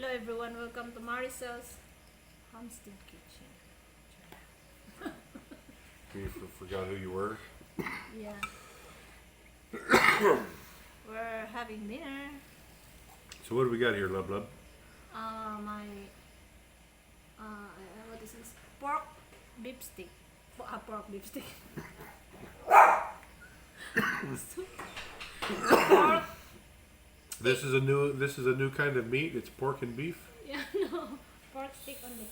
Hello everyone, welcome to Maricel's Homestead Kitchen. You forgot who you were? Yeah. We're having dinner. So what do we got here, Lub Lub? My what is this? Pork beef stick. Pork beef stick. Pork. This is a new kind of meat. It's pork and beef. Yeah, no. Pork stick only.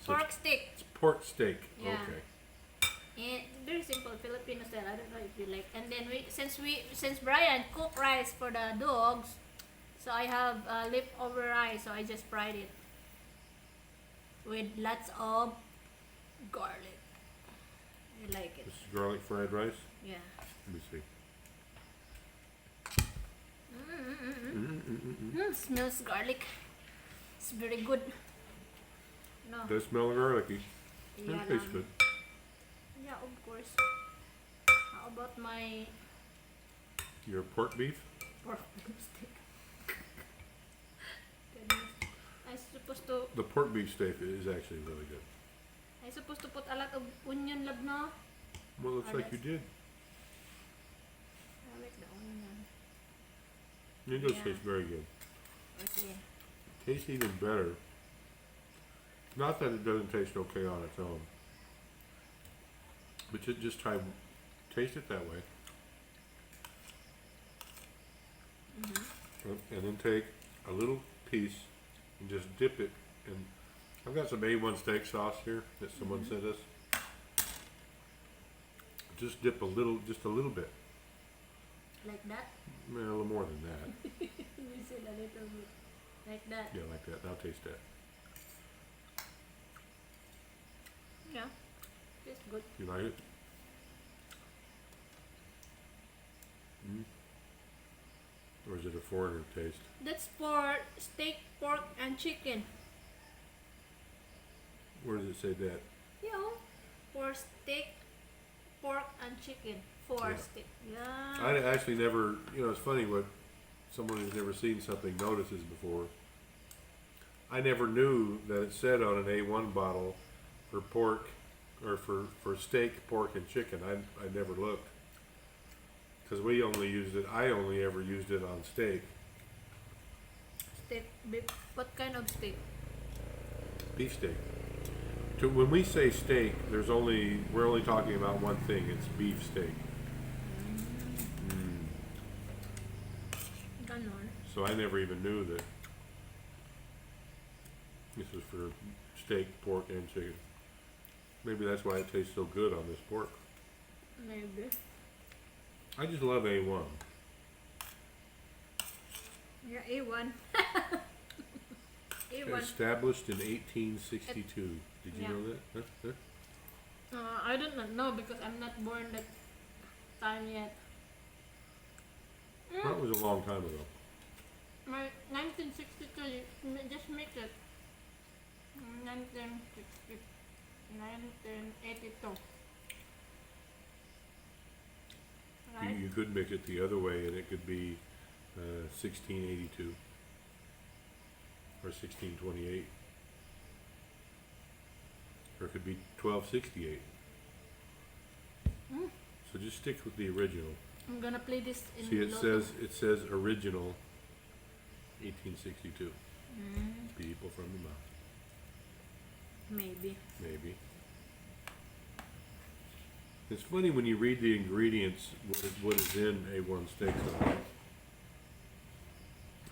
So Pork stick. It's pork steak. Yeah. Okay. And very simple Filipino style. I don't know if you like. And then since Brian cooked rice for the dogs, so I have leftover rice. So I just fried it with lots of garlic. I like it. This is garlic fried rice. Yeah. Let me see. Smells garlic. It's very good. No. Does smell garlicky. Yeah, It tastes good. Yeah, of course. How about my Your pork beef? pork stick? Goodness. I'm supposed to The pork beef steak is actually really good. I'm supposed to put a lot of onion lab no? Well, looks Or like you less. did. I like the onion. It does Yeah. taste very good. Okay. Tastes even better. Not that it doesn't taste okay on its own, but just try taste it that way, and then take a little piece and just dip it. And I've got some A1 steak sauce here that someone sent us. Just dip just a little bit. Like that? Well, a little more than that. You said a little bit. Like that? Yeah, like that. Now taste that. Yeah. Tastes good. You like it? Or is it a foreigner taste? That's for steak, pork, and chicken. Where does it say that? You know, for steak, pork, and chicken. For Yeah. steak. Yeah. I actually never, it's funny what someone who's never seen something notices before. I never knew that it said on an A1 bottle for pork, or for steak, pork, and chicken. I never looked. Because I only ever used it on steak. Steak, beef. What kind of steak? Beef steak. When we say steak, we're only talking about one thing. It's beef steak. Ganon. So I never even knew that this was for steak, pork, and chicken. Maybe that's why it tastes so good on this pork. Maybe. I just love A1. Yeah, A1. A1. Established in 1862. Did you Yeah. know that? Huh? I don't know because I'm not born that time yet. That was a long time ago. My 1962, just make it. 1982. Right? You could mix it the other way, and it could be 1682 or 1628, or it could be 1268. So just stick with the original. I'm gonna play this in See, it local. says original 1862. People from the mouth. Maybe. Maybe. It's funny when you read the ingredients, what is in A1 steak sauce.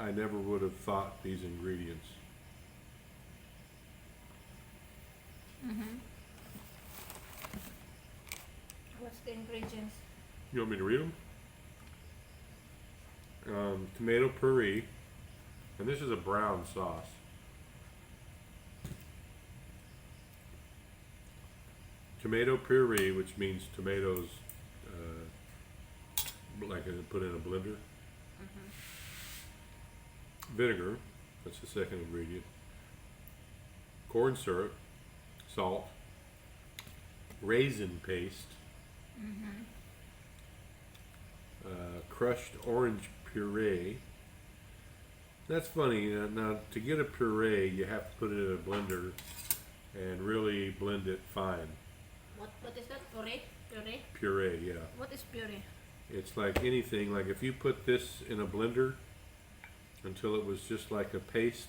I never would have thought these ingredients. What's the ingredients? You want me to read them? Tomato puree, and this is a brown sauce. Tomato puree, which means tomatoes, like put in a blender. Vinegar, that's the second ingredient. Corn syrup, salt, raisin paste, crushed orange puree, That's funny. Now, to get a puree, you have to put it in a blender and really blend it fine. What is that? Puree? Puree? Puree, yeah. What is puree? It's like anything. Like if you put this in a blender until it was just like a paste,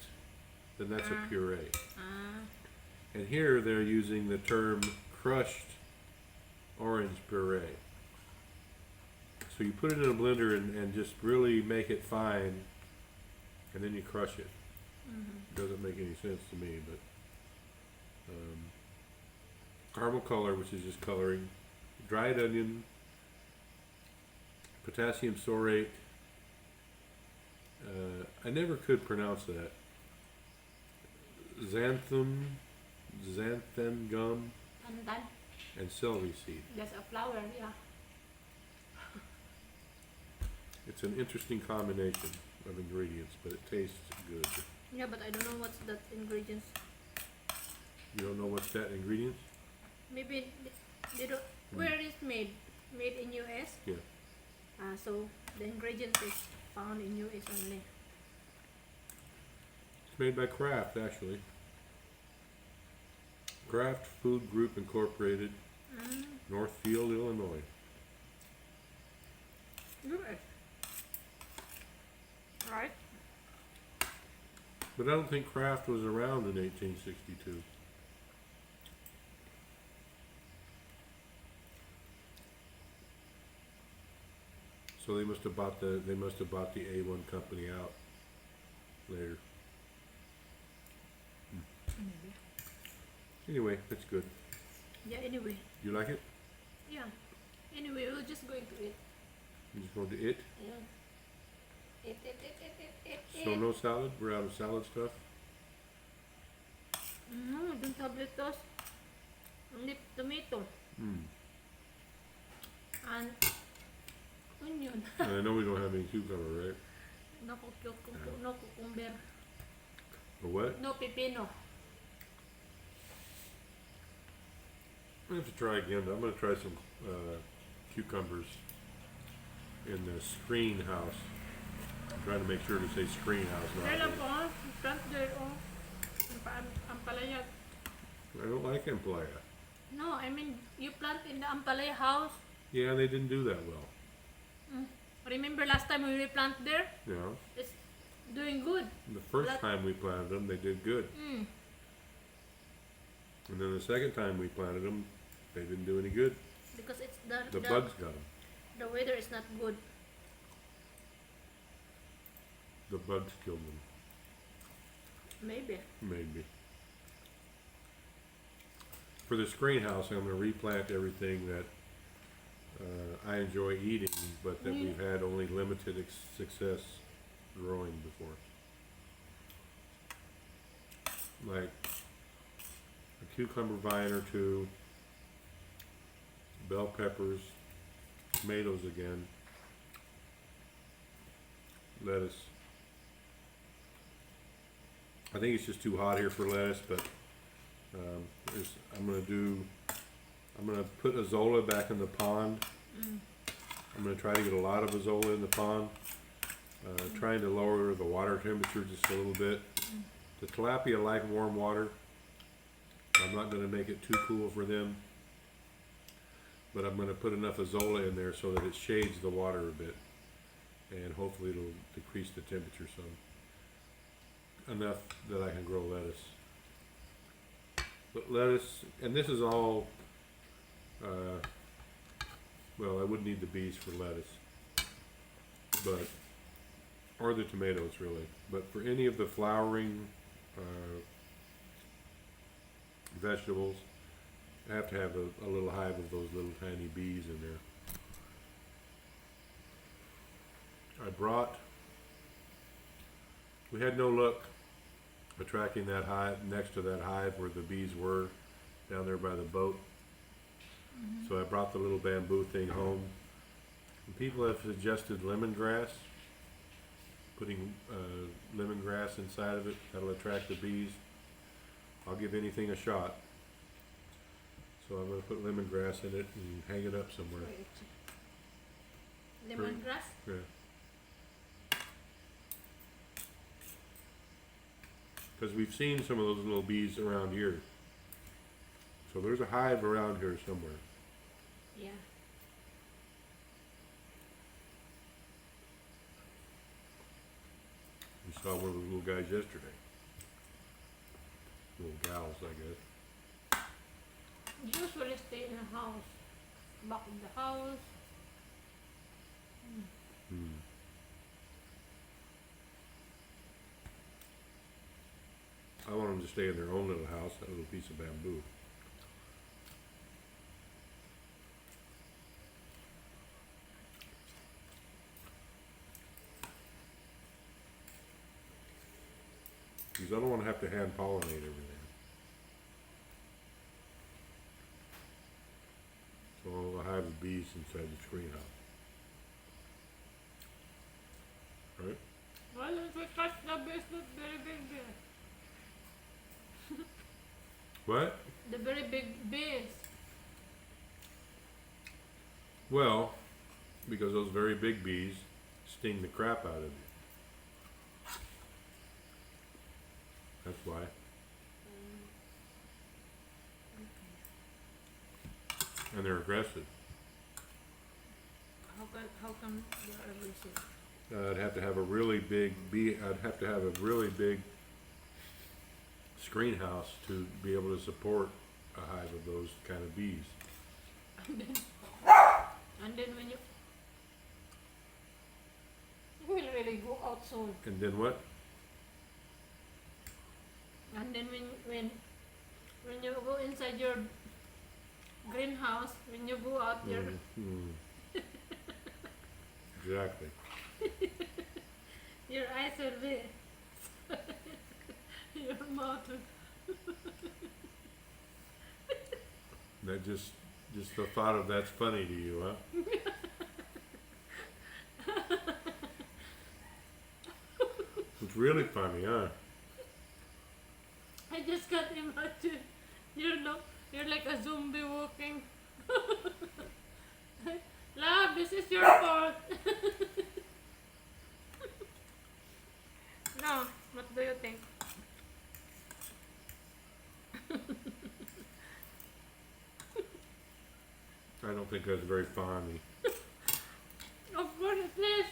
then that's a puree. And here they're using the term crushed orange puree. So you put it in a blender and just really make it fine, and then you crush it. Doesn't make any sense to me, but caramel color, which is just coloring, dried onion, potassium saurate. I never could pronounce that. Xanthan gum, Pandan. and celery seed. There's a flower, yeah. It's an interesting combination of ingredients, but it tastes good. Yeah, but I don't know what's that ingredients. You don't know what's that ingredients? Maybe they don't. Where is made? Made in US. Yeah. So the ingredients is found in US only. It's made by Kraft, actually. Kraft Food Group Incorporated, Northfield, Illinois. US. Right. But I don't think Kraft was around in 1862. So they must have bought the A1 company out later. Maybe. Anyway, that's good. Yeah. Anyway. You like it? Yeah. Anyway, we're just going to eat. You just going to eat? Yeah. Eat. So no salad? We're out of salad stuff? No, I don't have lettuce. Only tomato and onion. And I know we don't have any cucumber, right? No cucumber. Or what? No pepino. I have to try again. I'm going to try some cucumbers in the screen house. I'm trying to make sure to say screen house. Not Kailan the- po, plant there, ampalaya. I don't like Ampalaya. No, I mean, you plant in the ampalaya house. Yeah, they didn't do that well. Remember last time we plant there? You know, It's doing good. the first That- time we planted them, they did good. And then the second time we planted them, they didn't do any good. Because it's The bugs got them. the weather is not good. The bugs killed them, Maybe. maybe. For the screen house, I'm going to replant everything that I enjoy eating, but that we've had only limited success growing before. Like a cucumber vine or two, bell peppers, tomatoes again, lettuce. I think it's just too hot here for lettuce, but I'm gonna put Azolla back in the pond. I'm gonna try to get a lot of Azolla in the pond. Trying to lower the water temperature just a little bit. The tilapia like warm water. I'm not gonna make it too cool for them, but I'm gonna put enough Azolla in there so that it shades the water a bit, and hopefully it'll decrease the temperature some. Enough that I can grow lettuce. But lettuce, and this is all, well, I wouldn't need the bees for lettuce, but, or the tomatoes really, but for any of the flowering vegetables, I have to have a little hive of those little tiny bees in there. We had no luck attracting that hive next to that hive where the bees were down there by the boat. So I brought the little bamboo thing home. And people have suggested lemongrass, putting lemongrass inside of it. That'll attract the bees. I'll give anything a shot. So I'm going to put lemongrass in it and hang it up somewhere. Lemongrass. Yeah. Because we've seen some of those little bees around here. So there's a hive around here somewhere. Yeah. We saw one of those little guys yesterday. Little gals, I guess. Usually stay in the house. Back in the house. Hmm. I want them to stay in their own little house, that little piece of bamboo. Because I don't want to have to hand pollinate everything. So I'll hive of bees inside the greenhouse. Right? Why don't we catch the bees that very big bees? What? The very big bees. Well, because those very big bees sting the crap out of you. That's why. And they're aggressive. How come they're aggressive? I'd have to have a really big bee. I'd have to have a really big screen house to be able to support a hive of those kind of bees. And then when you will really go out soon. And then what? And then when you go inside your greenhouse, when you go out your Exactly. your eyes will be your mouth will That just the thought of that's funny to you, huh? It's really funny, huh? I just can't imagine. You're like a zombie walking. Love, this is your fault. No, what do you think? I don't think that's very funny. Of course it is.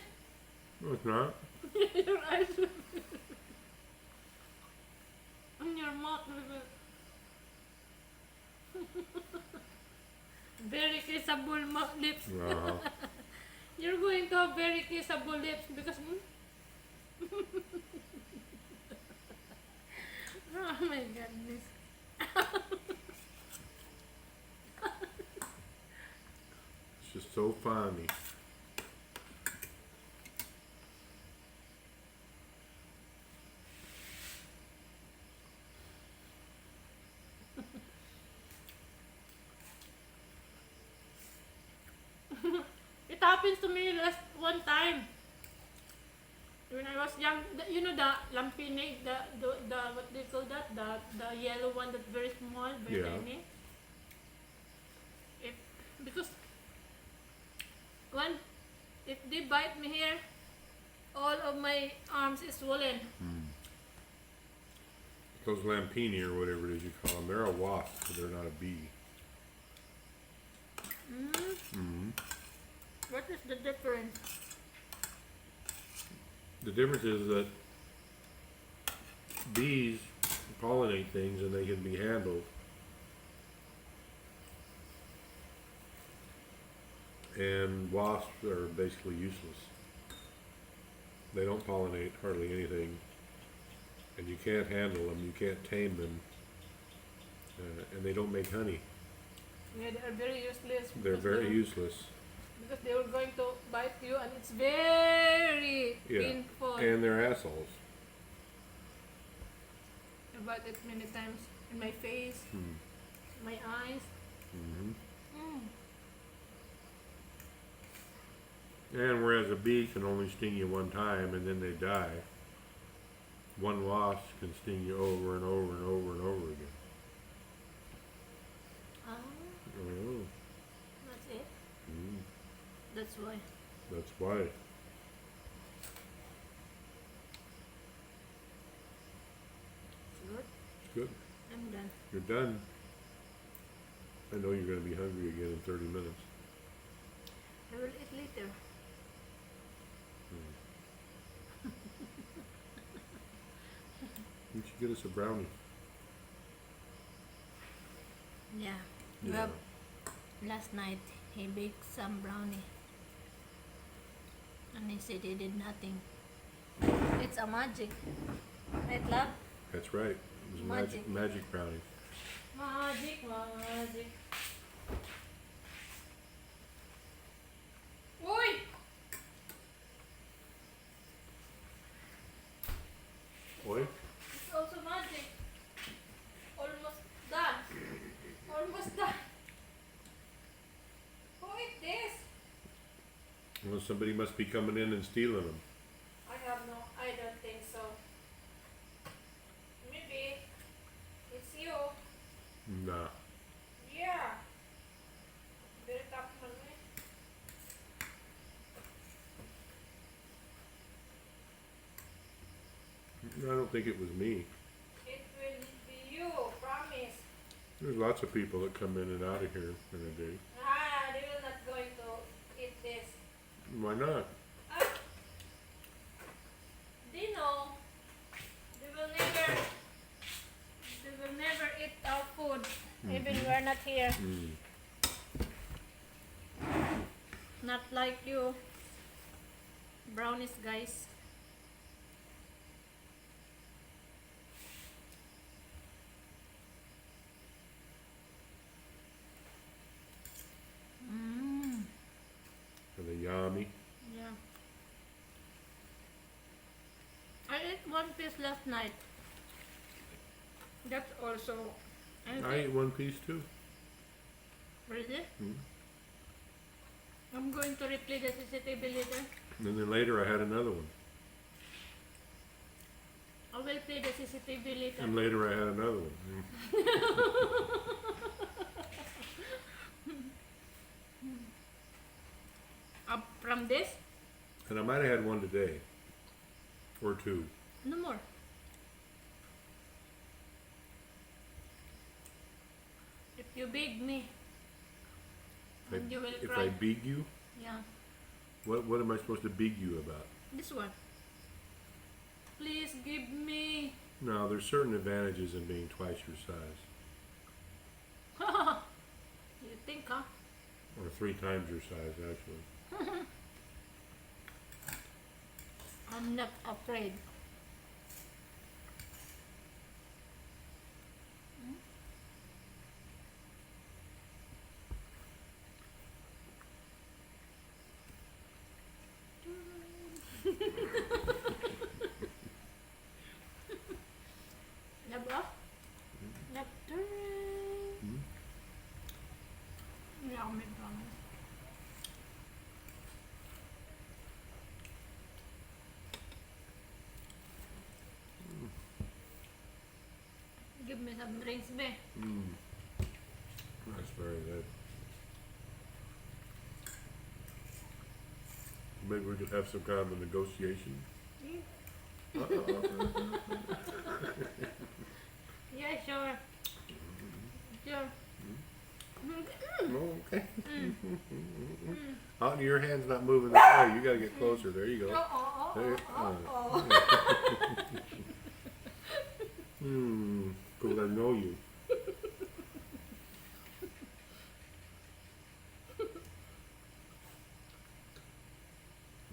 No, it's not. Your eyes will be and your mouth will be very kissable lips. Uh-huh. You're going to have very kissable lips because oh my goodness. It's just so funny. It happens to me last one time when I was young. You know the lampine, the what do you call that? The yellow one that's very small, very Yeah. tiny. Because if they bite me here, all of my arms is swollen. Those lampini or whatever it is you call them, they're a wasp, but they're not a bee. What is the difference? The difference is that bees pollinate things and they can be handled. And wasps are basically useless. They don't pollinate hardly anything. And you can't handle them, you can't tame them. And they don't make honey. Yeah, they are very useless. They're because very useless. Because they were going to bite you and it's very painful. And they're assholes. I bite it many times in my face, my eyes. And whereas a bee can only sting you one time and then they die, one wasp can sting you over and over and over and over again. Oh, Oh, that's it. That's why. that's why. good. I'm done. You're done. I know you're going to be hungry again in 30 minutes. I will eat later. You should get us a brownie. Yeah. Yeah. Last night he baked some brownie. And he said he did nothing. It's a magic. Right, love? That's right. It was Magic. magic brownie. Magic, magic. Oi! Boy, It's also magic. Almost done. Almost done. Who ate this? well, somebody must be coming in and stealing them. I don't think so. Maybe it's you. Nah. Yeah. Very tough man. I don't think it was me. It will be you, promise. There's lots of people that come in and out of here in a day. They will not going to eat this. Why not? They know. They will never eat our food. Even we're not here. Mm. Not like you. Brownies, guys. Are they yummy? Yeah. I ate one piece last night. That's also. I ate one piece too. Really? Mm. I'm going to replay the CCTV later. And then later I had another one. I will play the CCTV later. And later I had another one. Up from this? And I might have had one today. Or two. No more. If you beg me, then you will If cry. I beg you, Yeah, what am I supposed to beg you about? this one. Please give me. No, there's certain advantages in being twice your size. You think, huh? Or 3 times your size, actually. I'm not afraid. Nabra? Mm. Yummy brownies. Give me some drinks, be. Mm. That's very good. Maybe we could have some kind of a negotiation. Yeah, sure. Sure. Oh, okay. Oh, your hand's not moving that way. You gotta get closer. There you go. There, because I know you.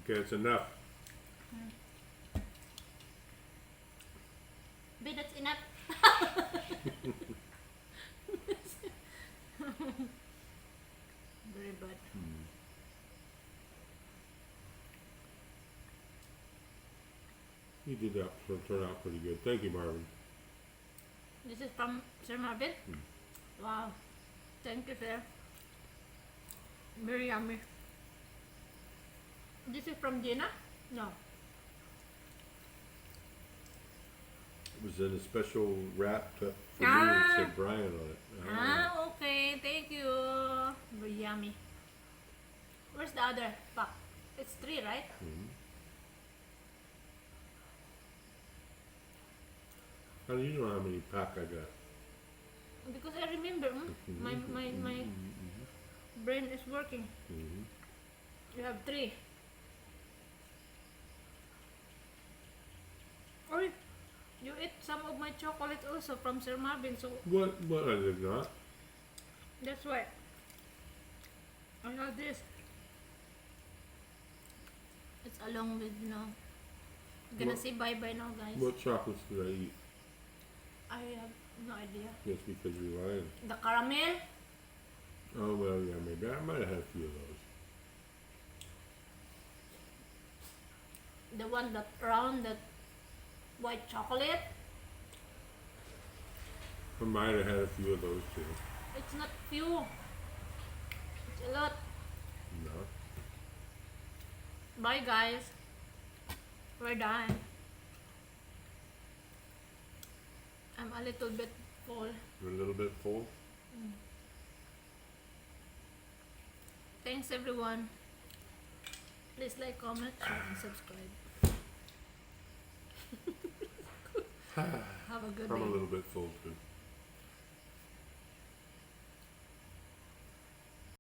Okay, it's enough. Be, that's enough. Very bad. You did that turn out pretty good. Thank you, Marvin. This is from Sir Marvin. Wow. Thank you, sir. Very yummy. This is from Gina? No. It was in a special wrap for me. It Ah. said Brian on it. Okay. Thank you. Very yummy. Where's the other pack? It's 3, right? I How do you know how many pack I got? Because I remember, my brain is working. You have 3. Or you ate some of my chocolate also from Sir Marvin, so What? I did not. that's why I have this. It's along with, you know. I'm gonna What- say bye bye now, guys. What chocolates did I eat? I have no idea. Just because you're lying. The caramel. Oh well, yeah, maybe I might have had a few of those. The one that round, that white chocolate. I might have had a few of those too. It's not few. It's a lot. No. Bye, guys. We're done. I'm a little bit full. You're a little bit full. Thanks, everyone. Please like, comment, share, and subscribe. Have a good I'm a day. little bit full too.